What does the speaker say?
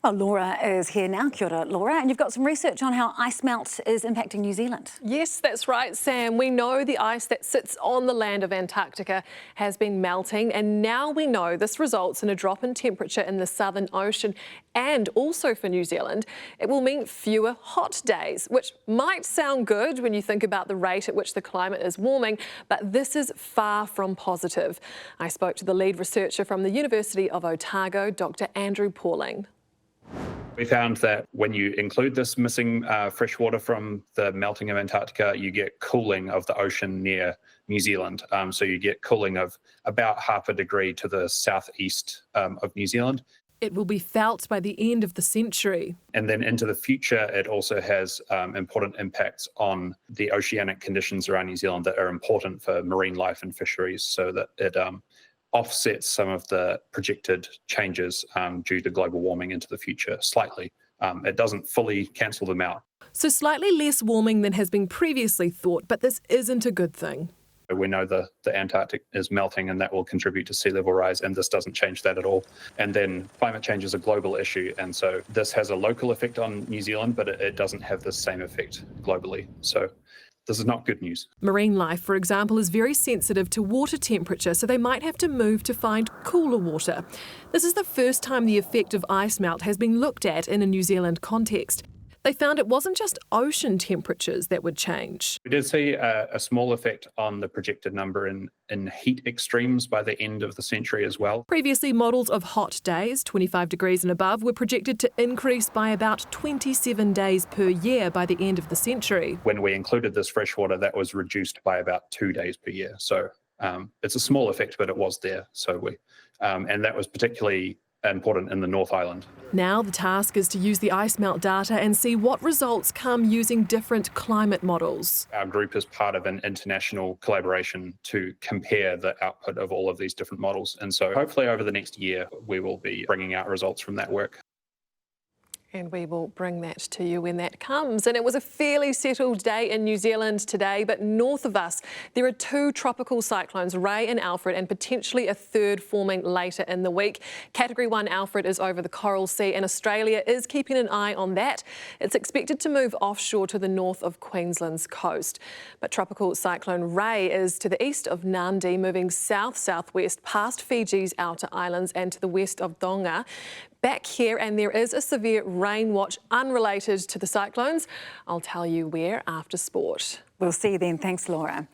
Well, Laura is here now. Kia ora, Laura, and you've got some research on how ice melt is impacting New Zealand. Yes, that's right, Sam. We know the ice that sits on the land of Antarctica has been melting, and now we know this results in a drop in temperature in the Southern Ocean, and also for New Zealand, it will mean fewer hot days, which might sound good when you think about the rate at which the climate is warming, but this is far from positive. I spoke to the lead researcher from the University of Otago, Dr. Andrew Pauling. We found that when you include this missing fresh water from the melting of Antarctica, you get cooling of the ocean near New Zealand. So you get cooling of about 0.5 degree to the southeast of New Zealand. It will be felt by the end of the century. And then into the future, it also has important impacts on the oceanic conditions around New Zealand that are important for marine life and fisheries, so that it offsets some of the projected changes due to global warming into the future slightly. It doesn't fully cancel them out. So slightly less warming than has been previously thought, but this isn't a good thing. We know the Antarctic is melting and that will contribute to sea level rise, and this doesn't change that at all. And then climate change is a global issue, and so this has a local effect on New Zealand, but it doesn't have the same effect globally. So this is not good news. Marine life, for example, is very sensitive to water temperature, so they might have to move to find cooler water. This is the first time the effect of ice melt has been looked at in a New Zealand context. They found it wasn't just ocean temperatures that would change. We did see a small effect on the projected number in heat extremes by the end of the century as well. Previously, models of hot days, 25 degrees and above, were projected to increase by about 27 days per year by the end of the century. When we included this fresh water, that was reduced by about 2 days per year. So it's a small effect, but it was there. And that was particularly important in the North Island. Now the task is to use the ice melt data and see what results come using different climate models. Our group is part of an international collaboration to compare the output of all of these different models. And so hopefully over the next year, we will be bringing out results from that work. And we will bring that to you when that comes. And it was a fairly settled day in New Zealand today, but north of us, there are 2 tropical cyclones, Ray and Alfred, and potentially a third forming later in the week. Category 1 Alfred is over the Coral Sea, and Australia is keeping an eye on that. It's expected to move offshore to the north of Queensland's coast. But tropical cyclone Ray is to the east of Nandi, moving south-southwest past Fiji's outer islands and to the west of Tonga. Back here, and there is a severe rain watch unrelated to the cyclones. I'll tell you where after sport. We'll see you then. Thanks, Laura.